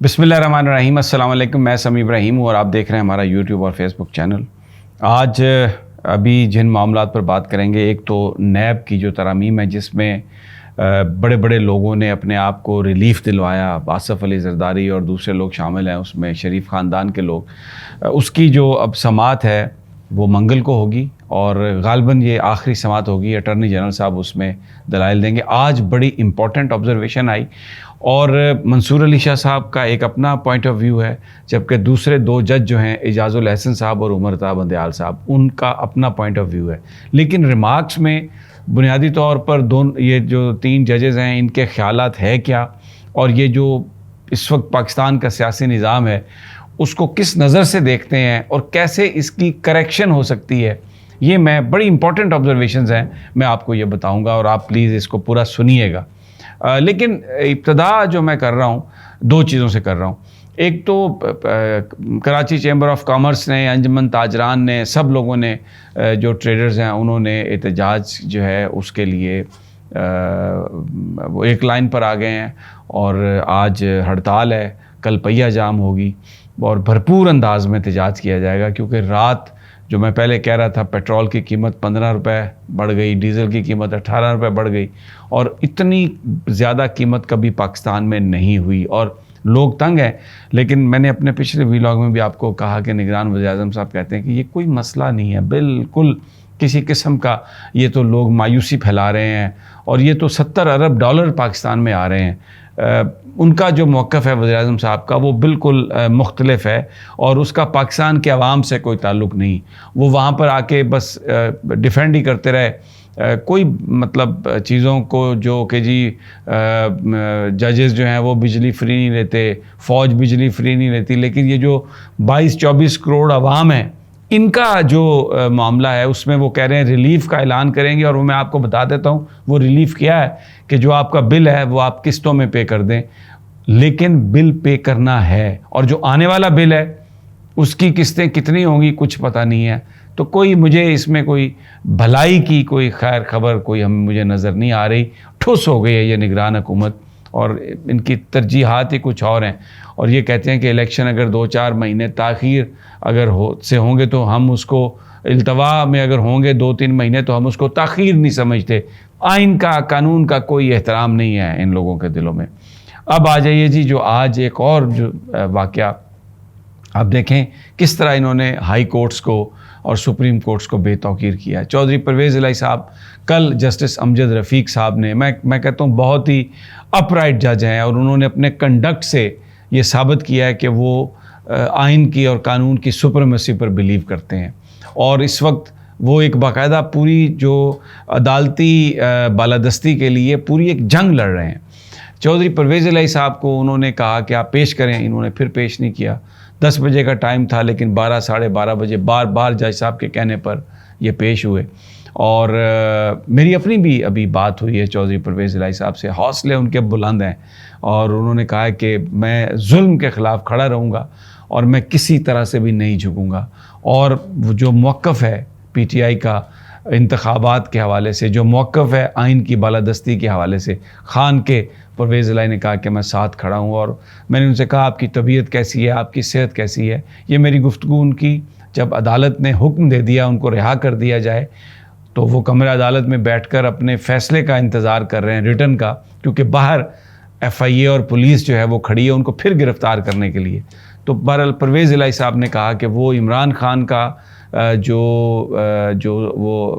بسم اللہ الرحمن الرحیم۔ السلام علیکم، میں سمیع ابراہیم ہوں اور آپ دیکھ رہے ہیں ہمارا یوٹیوب اور فیس بک چینل۔ آج ابھی جن معاملات پر بات کریں گے، ایک تو نیب کی جو ترامیم ہے جس میں بڑے بڑے لوگوں نے اپنے آپ کو ریلیف دلوایا، آصف علی زرداری اور دوسرے لوگ شامل ہیں اس میں، شریف خاندان کے لوگ۔ اس کی جو اب سماعت ہے وہ منگل کو ہوگی اور غالباً یہ آخری سماعت ہوگی۔ اٹارنی جنرل صاحب اس میں دلائل دیں گے۔ آج بڑی امپورٹنٹ آبزرویشن آئی اور منصور علی شاہ صاحب کا ایک اپنا پوائنٹ آف ویو ہے، جبکہ دوسرے دو جج جو ہیں اعجاز الحسن صاحب اور عمر طاہر بندیال صاحب، ان کا اپنا پوائنٹ آف ویو ہے۔ لیکن ریمارکس میں بنیادی طور پر یہ جو تین ججز ہیں ان کے خیالات ہے کیا، اور یہ جو اس وقت پاکستان کا سیاسی نظام ہے اس کو کس نظر سے دیکھتے ہیں اور کیسے اس کی کریکشن ہو سکتی ہے، یہ میں بڑی امپورٹنٹ آبزرویشنز ہیں، میں آپ کو یہ بتاؤں گا اور آپ پلیز اس کو پورا سنیے گا۔ لیکن ابتدا جو میں کر رہا ہوں دو چیزوں سے کر رہا ہوں۔ ایک تو کراچی چیمبر آف کامرس نے، انجمن تاجران نے، سب لوگوں نے جو ٹریڈرز ہیں انہوں نے احتجاج جو ہے اس کے لیے وہ ایک لائن پر آ گئے ہیں اور آج ہڑتال ہے، کل پہیہ جام ہوگی اور بھرپور انداز میں احتجاج کیا جائے گا، کیونکہ رات جو میں پہلے کہہ رہا تھا پیٹرول کی قیمت 15 روپے بڑھ گئی، ڈیزل کی قیمت 18 روپے بڑھ گئی، اور اتنی زیادہ قیمت کبھی پاکستان میں نہیں ہوئی اور لوگ تنگ ہیں۔ لیکن میں نے اپنے پچھلے ویلاگ میں بھی آپ کو کہا کہ نگران وزیر اعظم صاحب کہتے ہیں کہ یہ کوئی مسئلہ نہیں ہے، بالکل کسی قسم کا، یہ تو لوگ مایوسی پھیلا رہے ہیں اور یہ تو $70 ارب پاکستان میں آ رہے ہیں۔ ان کا جو موقف ہے وزیر اعظم صاحب کا وہ بالکل مختلف ہے اور اس کا پاکستان کے عوام سے کوئی تعلق نہیں۔ وہ وہاں پر آ کے بس ڈیفینڈ ہی کرتے رہے، کوئی مطلب چیزوں کو جو کہ جی ججز جو ہیں وہ بجلی فری نہیں لیتے، فوج بجلی فری نہیں لیتی، لیکن یہ جو 22-24 کروڑ عوام ہیں ان کا جو معاملہ ہے اس میں وہ کہہ رہے ہیں ریلیف کا اعلان کریں گے، اور وہ میں آپ کو بتا دیتا ہوں وہ ریلیف کیا ہے کہ جو آپ کا بل ہے وہ آپ قسطوں میں پے کر دیں، لیکن بل پے کرنا ہے، اور جو آنے والا بل ہے اس کی قسطیں کتنی ہوں گی کچھ پتہ نہیں ہے۔ تو کوئی مجھے اس میں کوئی بھلائی کی کوئی خیر خبر کوئی مجھے نظر نہیں آ رہی۔ ٹھوس ہو گئی ہے یہ نگران حکومت اور ان کی ترجیحات ہی کچھ اور ہیں، اور یہ کہتے ہیں کہ الیکشن اگر 2-4 مہینے تاخیر اگر سے ہوں گے تو ہم اس کو التوا میں اگر ہوں گے 2-3 مہینے تو ہم اس کو تاخیر نہیں سمجھتے۔ آئین کا، قانون کا کوئی احترام نہیں ہے ان لوگوں کے دلوں میں۔ اب آ جائیے جی، جو آج ایک اور جو واقعہ آپ دیکھیں کس طرح انہوں نے ہائی کورٹس کو اور سپریم کورٹس کو بے توقیر کیا ہے۔ چودھری پرویز الہی صاحب، کل جسٹس امجد رفیق صاحب نے، میں کہتا ہوں بہت ہی اپ رائٹ جج ہیں اور انہوں نے اپنے کنڈکٹ سے یہ ثابت کیا ہے کہ وہ آئین کی اور قانون کی سپریمیسی پر بلیو کرتے ہیں، اور اس وقت وہ ایک باقاعدہ پوری جو عدالتی بالادستی کے لیے پوری ایک جنگ لڑ رہے ہیں۔ چودھری پرویز الہی صاحب کو انہوں نے کہا کہ آپ پیش کریں، انہوں نے پھر پیش نہیں کیا۔ 10 بجے کا ٹائم تھا لیکن 12-12:30 بجے بار بار جج صاحب کے کہنے پر یہ پیش ہوئے، اور میری اپنی بھی ابھی بات ہوئی ہے چودھری پرویز الہی صاحب سے۔ حوصلے ان کے بلند ہیں اور انہوں نے کہا کہ میں ظلم کے خلاف کھڑا رہوں گا اور میں کسی طرح سے بھی نہیں جھکوں گا، اور جو موقف ہے پی ٹی آئی کا انتخابات کے حوالے سے، جو موقف ہے آئین کی بالادستی کے حوالے سے، خان کے پرویز الہی نے کہا کہ میں ساتھ کھڑا ہوں، اور میں نے ان سے کہا آپ کی طبیعت کیسی ہے، آپ کی صحت کیسی ہے۔ یہ میری گفتگو ان کی جب عدالت نے حکم دے دیا ان کو رہا کر دیا جائے تو وہ کمرہ عدالت میں بیٹھ کر اپنے فیصلے کا انتظار کر رہے ہیں، ریٹن کا، کیونکہ باہر ایف آئی اے اور پولیس جو ہے وہ کھڑی ہے ان کو پھر گرفتار کرنے کے لیے۔ تو بہرحال پرویز الہی صاحب نے کہا کہ وہ عمران خان کا جو وہ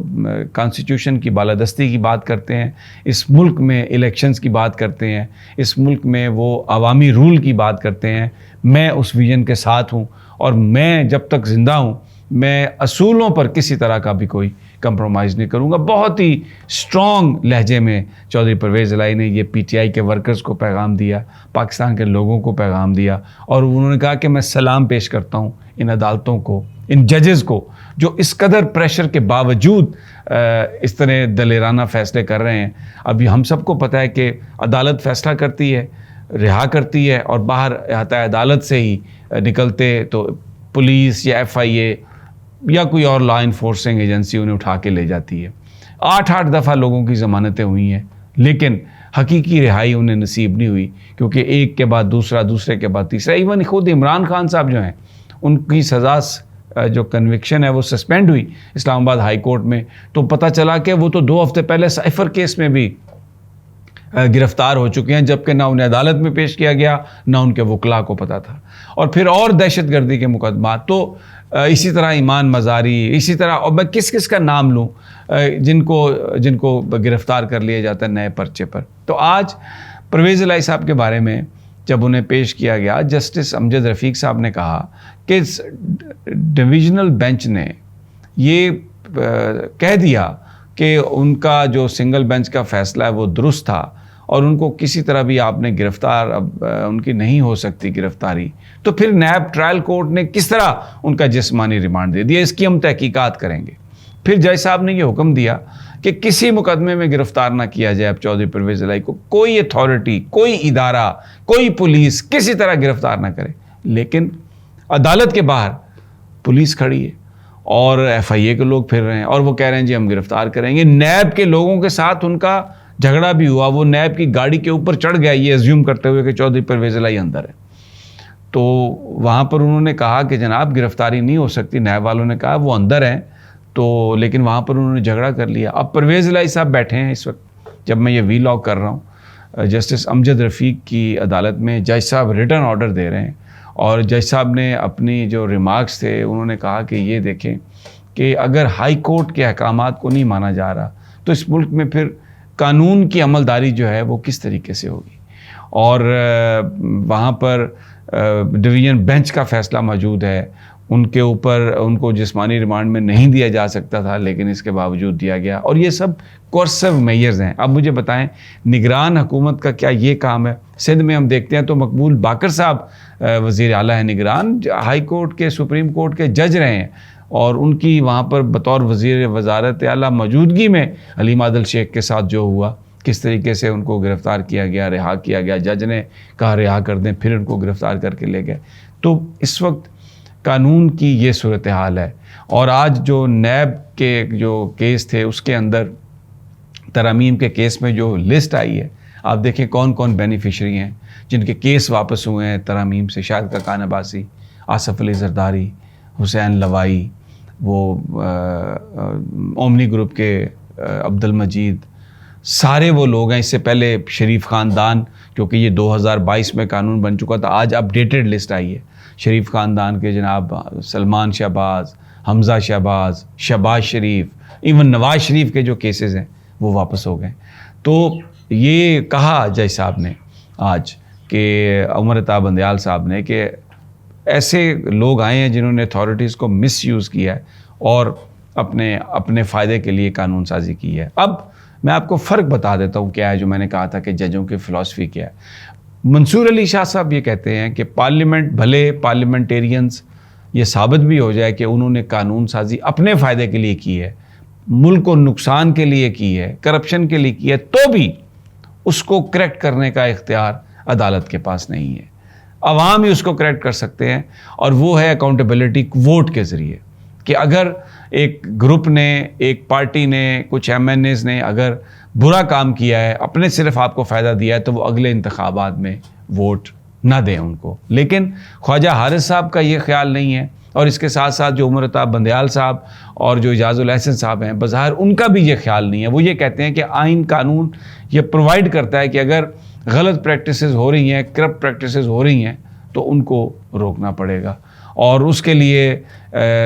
کانسٹیٹیوشن کی بالادستی کی بات کرتے ہیں، اس ملک میں الیکشنز کی بات کرتے ہیں، اس ملک میں وہ عوامی رول کی بات کرتے ہیں، میں اس ویژن کے ساتھ ہوں، اور میں جب تک زندہ ہوں میں اصولوں پر کسی طرح کا بھی کوئی کمپرومائز نہیں کروں گا۔ بہت ہی اسٹرانگ لہجے میں چودھری پرویز الہی نے یہ پی ٹی آئی کے ورکرز کو پیغام دیا، پاکستان کے لوگوں کو پیغام دیا، اور انہوں نے کہا کہ میں سلام پیش کرتا ہوں ان عدالتوں کو، ان ججز کو جو اس قدر پریشر کے باوجود اس طرح دلیرانہ فیصلے کر رہے ہیں۔ ابھی ہم سب کو پتہ ہے کہ عدالت فیصلہ کرتی ہے، رہا کرتی ہے، اور باہر احاطہ عدالت سے ہی نکلتے تو پولیس یا ایف آئی اے یا کوئی اور لا انفورسنگ ایجنسی انہیں اٹھا کے لے جاتی ہے۔ 8 دفعہ لوگوں کی ضمانتیں ہوئی ہیں، لیکن حقیقی رہائی انہیں نصیب نہیں ہوئی، کیونکہ ایک کے بعد دوسرا، دوسرے کے بعد تیسرا، ایون خود عمران خان صاحب جو ہیں ان کی سزا جو کنوکشن ہے وہ سسپینڈ ہوئی اسلام آباد ہائی کورٹ میں، تو پتہ چلا کہ وہ تو 2 ہفتے پہلے سائفر کیس میں بھی گرفتار ہو چکے ہیں، جبکہ نہ انہیں عدالت میں پیش کیا گیا نہ ان کے وکلاء کو پتہ تھا۔ اور پھر اور دہشت گردی کے مقدمات، تو اسی طرح ایمان مزاری، اسی طرح، اور میں کس کا نام لوں جن کو گرفتار کر لیا جاتا ہے نئے پرچے پر۔ تو آج پرویز الہی صاحب کے بارے میں جب انہیں پیش کیا گیا، جسٹس امجد رفیق صاحب نے کہا کہ ڈویژنل بینچ نے یہ کہہ دیا کہ ان کا جو سنگل بینچ کا فیصلہ ہے وہ درست تھا، اور ان کو کسی طرح بھی آپ نے گرفتار، اب ان کی نہیں ہو سکتی گرفتاری، تو پھر نیب ٹرائل کورٹ نے کس طرح ان کا جسمانی ریمانڈ دے دیا؟ اس کی ہم تحقیقات کریں گے۔ پھر جج صاحب نے یہ حکم دیا کہ کسی مقدمے میں گرفتار نہ کیا جائے اب چودھری پرویز الہی کو، کوئی اتھارٹی، کوئی ادارہ، کوئی پولیس کسی طرح گرفتار نہ کرے۔ لیکن عدالت کے باہر پولیس کھڑی ہے اور ایف آئی اے کے لوگ پھر رہے ہیں، اور وہ کہہ رہے ہیں جی ہم گرفتار کریں گے۔ نیب کے لوگوں کے ساتھ ان کا جھگڑا بھی ہوا، وہ نیب کی گاڑی کے اوپر چڑھ گیا یہ ایزیوم کرتے ہوئے کہ چودھری پرویز الہی اندر ہے، تو وہاں پر انہوں نے کہا کہ جناب گرفتاری نہیں ہو سکتی، نیب والوں نے کہا وہ اندر ہیں، تو لیکن وہاں پر انہوں نے جھگڑا کر لیا۔ اب پرویز الہی صاحب بیٹھے ہیں اس وقت جب میں یہ وی لاگ کر رہا ہوں، جسٹس امجد رفیق کی عدالت میں جج صاحب ریٹن آرڈر دے رہے ہیں، اور جج صاحب نے اپنی جو ریمارکس تھے انہوں نے کہا کہ یہ دیکھیں کہ اگر ہائی کورٹ کے احکامات کو نہیں مانا جا رہا تو اس ملک میں پھر قانون کی عملداری جو ہے وہ کس طریقے سے ہوگی، اور وہاں پر ڈویژن بینچ کا فیصلہ موجود ہے، ان کے اوپر ان کو جسمانی ریمانڈ میں نہیں دیا جا سکتا تھا لیکن اس کے باوجود دیا گیا، اور یہ سب کورسو میئرز ہیں۔ اب مجھے بتائیں نگران حکومت کا کیا یہ کام ہے؟ سندھ میں ہم دیکھتے ہیں تو مقبول باقر صاحب وزیر اعلیٰ ہیں، نگران ہائی کورٹ کے، سپریم کورٹ کے جج رہے ہیں، اور ان کی وہاں پر بطور وزیر وزارت اعلیٰ موجودگی میں حلیم عادل شیخ کے ساتھ جو ہوا، کس طریقے سے ان کو گرفتار کیا گیا، رہا کیا گیا، جج نے کہا رہا کر دیں، پھر ان کو گرفتار کر کے لے گئے۔ تو اس وقت قانون کی یہ صورتحال ہے، اور آج جو نیب کے جو کیس تھے اس کے اندر ترامیم کے کیس میں جو لسٹ آئی ہے، آپ دیکھیں کون کون بینیفیشری ہیں جن کے کیس واپس ہوئے ہیں ترامیم سے: شاہد کاکان عباسی، آصف علی زرداری، حسین لوائی، وہ اومنی گروپ کے عبد المجید، سارے وہ لوگ ہیں۔ اس سے پہلے شریف خاندان، کیونکہ یہ 2022 میں قانون بن چکا تھا، آج اپڈیٹڈ لسٹ آئی ہے، شریف خاندان کے جناب سلمان شہباز، حمزہ شہباز، شہباز شریف، ایون نواز شریف کے جو کیسز ہیں وہ واپس ہو گئے۔ تو یہ کہا جج صاحب نے آج کہ عمر عطا بندیال صاحب نے کہ ایسے لوگ آئے ہیں جنہوں نے اتھارٹیز کو مس یوز کیا ہے اور اپنے فائدے کے لیے قانون سازی کی ہے۔ اب میں آپ کو فرق بتا دیتا ہوں کیا ہے، جو میں نے کہا تھا کہ ججوں کی فلسفی کیا ہے۔ منصور علی شاہ صاحب یہ کہتے ہیں کہ پارلیمنٹ، بھلے پارلیمنٹیرینز یہ ثابت بھی ہو جائے کہ انہوں نے قانون سازی اپنے فائدے کے لیے کی ہے، ملک کو نقصان کے لیے کی ہے، کرپشن کے لیے کی ہے، تو بھی اس کو کریکٹ کرنے کا اختیار عدالت کے پاس نہیں ہے۔ عوام ہی اس کو کریکٹ کر سکتے ہیں، اور وہ ہے اکاؤنٹیبلٹی ووٹ کے ذریعے، کہ اگر ایک گروپ نے، ایک پارٹی نے، کچھ ایم این ایز نے اگر برا کام کیا ہے، اپنے صرف آپ کو فائدہ دیا ہے، تو وہ اگلے انتخابات میں ووٹ نہ دیں ان کو۔ لیکن خواجہ حارث صاحب کا یہ خیال نہیں ہے، اور اس کے ساتھ ساتھ جو عمر عطا بندیال صاحب اور جو اعجاز الاحسن صاحب ہیں، بظاہر ان کا بھی یہ خیال نہیں ہے۔ وہ یہ کہتے ہیں کہ آئین، قانون یہ پرووائڈ کرتا ہے کہ اگر غلط پریکٹسز ہو رہی ہیں، کرپٹ پریکٹسز ہو رہی ہیں، تو ان کو روکنا پڑے گا، اور اس کے لیے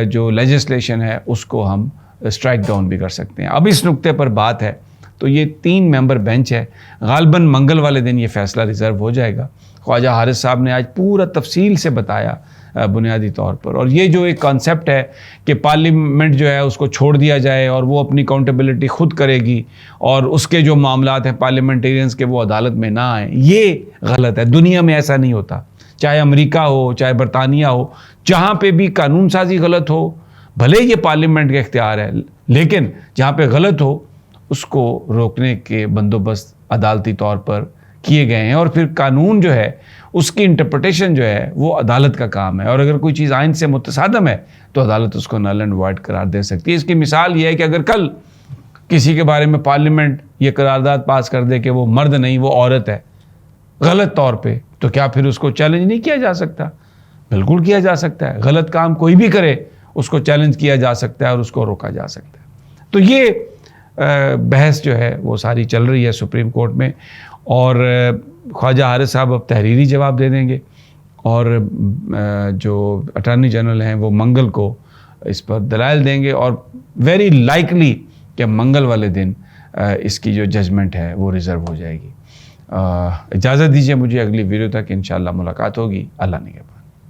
جو لیجسلیشن ہے اس کو ہم اسٹرائک ڈاؤن بھی کر سکتے ہیں۔ اب اس نقطے پر بات ہے تو یہ 3 ممبر بینچ ہے، غالباً منگل والے دن یہ فیصلہ ریزرو ہو جائے گا۔ خواجہ حارث صاحب نے آج پورا تفصیل سے بتایا بنیادی طور پر، اور یہ جو ایک کانسیپٹ ہے کہ پارلیمنٹ جو ہے اس کو چھوڑ دیا جائے اور وہ اپنی اکاؤنٹیبلٹی خود کرے گی، اور اس کے جو معاملات ہیں پارلیمنٹیرینز کے وہ عدالت میں نہ آئیں، یہ غلط ہے۔ دنیا میں ایسا نہیں ہوتا، چاہے امریکہ ہو، چاہے برطانیہ ہو، جہاں پہ بھی قانون سازی غلط ہو، بھلے یہ پارلیمنٹ کا اختیار ہے، لیکن جہاں پہ غلط ہو اس کو روکنے کے بندوبست عدالتی طور پر کیے گئے ہیں، اور پھر قانون جو ہے اس کی انٹرپریٹیشن جو ہے وہ عدالت کا کام ہے، اور اگر کوئی چیز آئین سے متصادم ہے تو عدالت اس کو نل اینڈ وائڈ قرار دے سکتی ہے۔ اس کی مثال یہ ہے کہ اگر کل کسی کے بارے میں پارلیمنٹ یہ قرارداد پاس کر دے کہ وہ مرد نہیں وہ عورت ہے غلط طور پہ، تو کیا پھر اس کو چیلنج نہیں کیا جا سکتا؟ بالکل کیا جا سکتا ہے. غلط کام کوئی بھی کرے اس کو چیلنج کیا جا سکتا ہے اور اس کو روکا جا سکتا ہے. تو یہ بحث جو ہے وہ ساری چل رہی ہے سپریم کورٹ میں، اور خواجہ حارث صاحب اب تحریری جواب دے دیں گے، اور جو اٹارنی جنرل ہیں وہ منگل کو اس پر دلائل دیں گے، اور ویری لائکلی کہ منگل والے دن اس کی جو ججمنٹ ہے وہ ریزرو ہو جائے گی. اجازت دیجیے مجھے، اگلی ویڈیو تک انشاءاللہ ملاقات ہوگی. اللہ نگہبان.